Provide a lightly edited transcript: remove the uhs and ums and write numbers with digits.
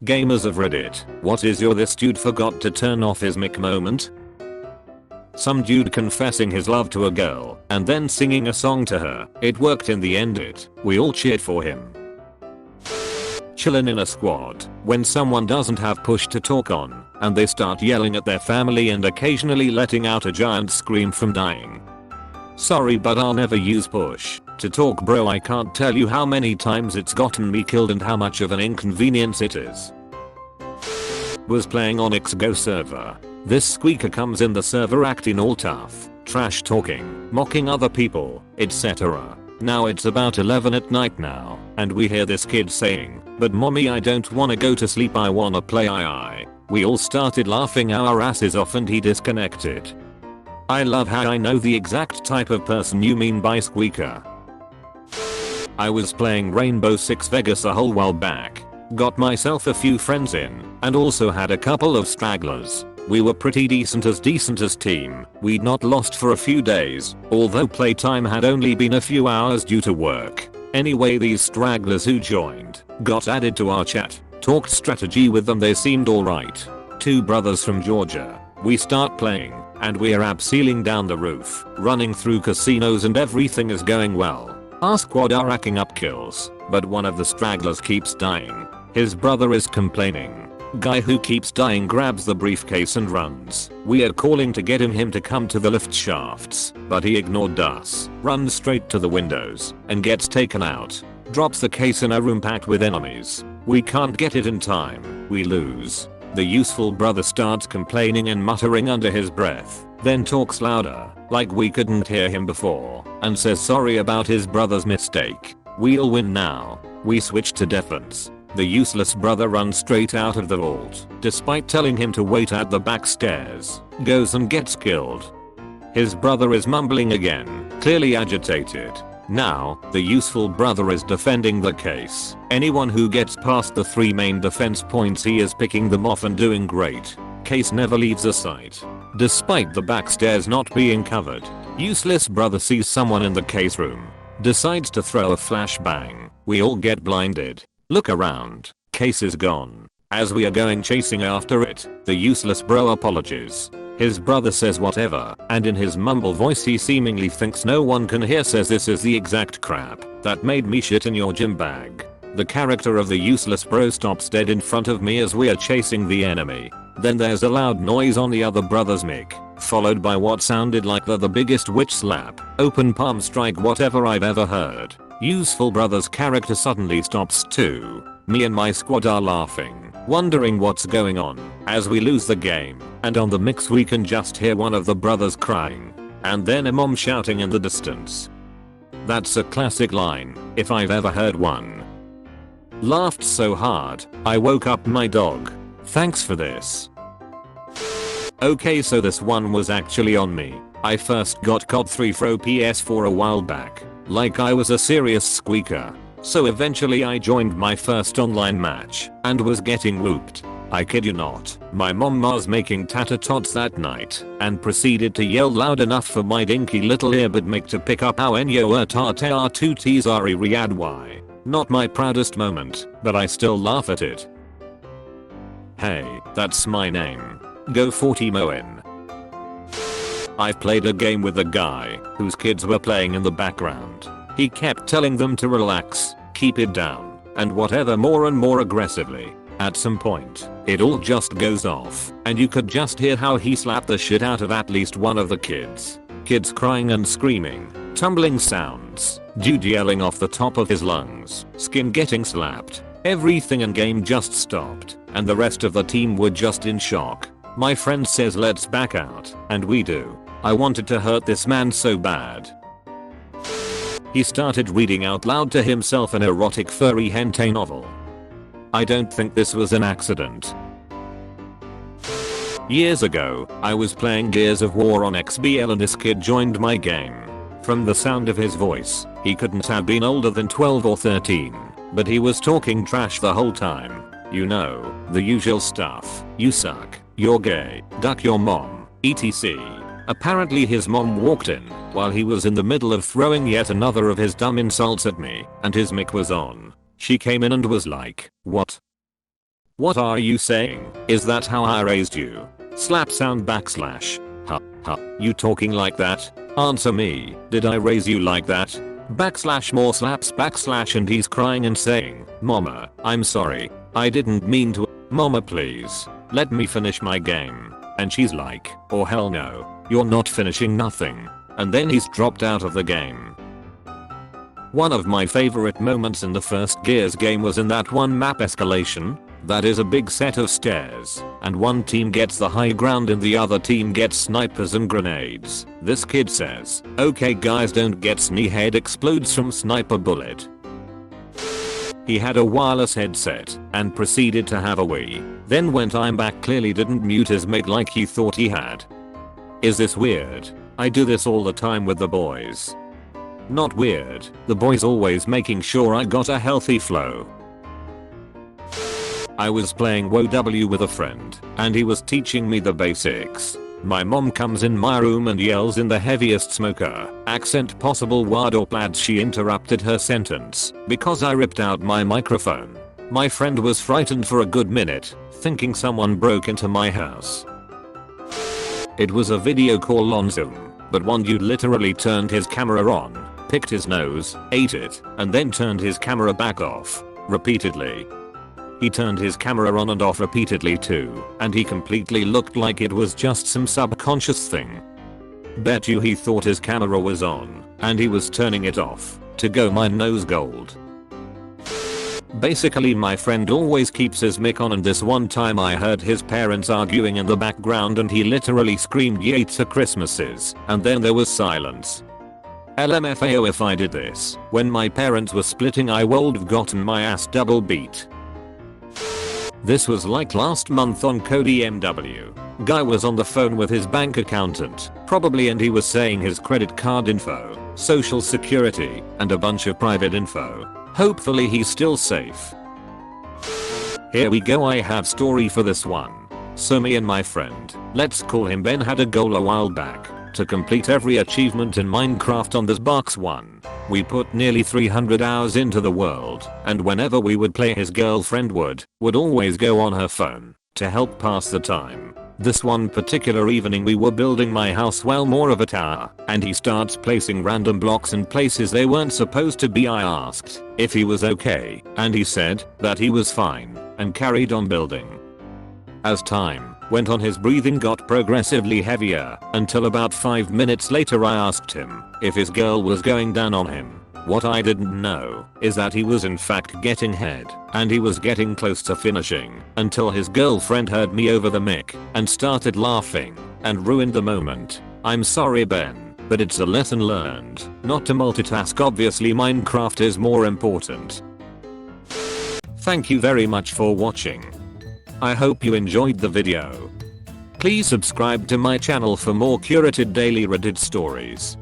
Gamers of Reddit, what is your "this dude forgot to turn off his mic" moment? Some dude confessing his love to a girl and then singing a song to her. It worked in the end. We all cheered for him. Chillin' in a squad when someone doesn't have push to talk on and they start yelling at their family and occasionally letting out a giant scream from dying. Sorry, but I'll never use push to talk, bro. I can't tell you how many times it's gotten me killed and how much of an inconvenience it is. Was playing on XGO server. This squeaker comes in the server acting all tough, trash talking, mocking other people, etc. Now it's about 11 at night now, and we hear this kid saying, "But mommy, I don't wanna go to sleep, I wanna play II." We all started laughing our asses off and he disconnected. I love how I know the exact type of person you mean by squeaker. I was playing Rainbow Six Vegas a whole while back. Got myself a few friends in, and also had a couple of stragglers. We were pretty decent as team. We'd not lost for a few days, although playtime had only been a few hours due to work. Anyway, these stragglers who joined got added to our chat. Talked strategy with them, they seemed alright. Two brothers from Georgia. We start playing, and we're abseiling down the roof, running through casinos, and everything is going well. Our squad are racking up kills, but one of the stragglers keeps dying. His brother is complaining. Guy who keeps dying grabs the briefcase and runs. We are calling to get him to come to the lift shafts, but he ignored us, runs straight to the windows, and gets taken out. Drops the case in a room packed with enemies. We can't get it in time. We lose. The useful brother starts complaining and muttering under his breath, then talks louder, like we couldn't hear him before, and says sorry about his brother's mistake. We'll win now. We switch to defense. The useless brother runs straight out of the vault, despite telling him to wait at the back stairs. Goes and gets killed. His brother is mumbling again, clearly agitated. Now, the useful brother is defending the case. Anyone who gets past the 3 main defense points, he is picking them off and doing great. Case never leaves a sight. Despite the backstairs not being covered, useless brother sees someone in the case room. Decides to throw a flashbang. We all get blinded. Look around. Case is gone. As we are going chasing after it, the useless bro apologizes. His brother says whatever, and in his mumble voice he seemingly thinks no one can hear says, "This is the exact crap that made me shit in your gym bag." The character of the useless bro stops dead in front of me as we are chasing the enemy. Then there's a loud noise on the other brother's mic, followed by what sounded like the biggest witch slap, open palm strike whatever I've ever heard. Useful brother's character suddenly stops too. Me and my squad are laughing, wondering what's going on, as we lose the game, and on the mix we can just hear one of the brothers crying, and then a mom shouting in the distance. That's a classic line, if I've ever heard one. Laughed so hard, I woke up my dog. Thanks for this. Okay, so this one was actually on me. I first got COD 3 for PS4 a while back, like I was a serious squeaker. So eventually I joined my first online match and was getting whooped. I kid you not, my mom was making tater tots that night and proceeded to yell loud enough for my dinky little earbud mic to pick up how enyo tate are 2 tsari riad y. Not my proudest moment, but I still laugh at it. Hey, that's my name. Go 40 Moen. I've played a game with a guy whose kids were playing in the background. He kept telling them to relax, keep it down, and whatever more and more aggressively. At some point, it all just goes off, and you could just hear how he slapped the shit out of at least one of the kids. Kids crying and screaming, tumbling sounds, dude yelling off the top of his lungs, skin getting slapped. Everything in game just stopped, and the rest of the team were just in shock. My friend says let's back out, and we do. I wanted to hurt this man so bad. He started reading out loud to himself an erotic furry hentai novel. I don't think this was an accident. Years ago, I was playing Gears of War on XBL and this kid joined my game. From the sound of his voice, he couldn't have been older than 12 or 13, but he was talking trash the whole time. You know, the usual stuff. You suck, you're gay, duck your mom, etc. Apparently his mom walked in while he was in the middle of throwing yet another of his dumb insults at me, and his mic was on. She came in and was like, "What?" What are you saying? Is that how I raised you? Slap sound backslash. Ha ha. You talking like that? Answer me. Did I raise you like that? Backslash more slaps backslash and he's crying and saying, Mama, I'm sorry. I didn't mean to. Mama please. Let me finish my game. And she's like, oh hell no. You're not finishing nothing. And then he's dropped out of the game. One of my favorite moments in the first Gears game was in that one map escalation. That is a big set of stairs, and one team gets the high ground and the other team gets snipers and grenades. This kid says, okay guys don't get me, head explodes from sniper bullet. He had a wireless headset and proceeded to have a wee, then went I'm back, clearly didn't mute his mic like he thought he had. Is this weird? I do this all the time with the boys. Not weird, the boys always making sure I got a healthy flow. I was playing WoW with a friend, and he was teaching me the basics. My mom comes in my room and yells in the heaviest smoker accent possible word or plaid. She interrupted her sentence because I ripped out my microphone. My friend was frightened for a good minute, thinking someone broke into my house. It was a video call on Zoom, but one dude literally turned his camera on, picked his nose, ate it, and then turned his camera back off, repeatedly. He turned his camera on and off repeatedly too, and he completely looked like it was just some subconscious thing. Bet you he thought his camera was on, and he was turning it off, to go my nose gold. Basically my friend always keeps his mic on, and this one time I heard his parents arguing in the background and he literally screamed Yates Christmases, and then there was silence. LMFAO if I did this when my parents were splitting I would have gotten my ass double beat. This was like last month on Cody MW. Guy was on the phone with his bank accountant, probably, and he was saying his credit card info, social security, and a bunch of private info. Hopefully he's still safe. Here we go, I have story for this one. So me and my friend, let's call him Ben, had a goal a while back to complete every achievement in Minecraft on this box one. We put nearly 300 hours into the world, and whenever we would play his girlfriend would always go on her phone to help pass the time. This one particular evening we were building my house, well more of a tower, and he starts placing random blocks in places they weren't supposed to be. I asked if he was okay, and he said that he was fine, and carried on building. As time went on his breathing got progressively heavier, until about 5 minutes later I asked him if his girl was going down on him. What I didn't know is that he was in fact getting head, and he was getting close to finishing, until his girlfriend heard me over the mic and started laughing and ruined the moment. I'm sorry Ben, but it's a lesson learned not to multitask. Obviously Minecraft is more important. Thank you very much for watching. I hope you enjoyed the video. Please subscribe to my channel for more curated daily Reddit stories.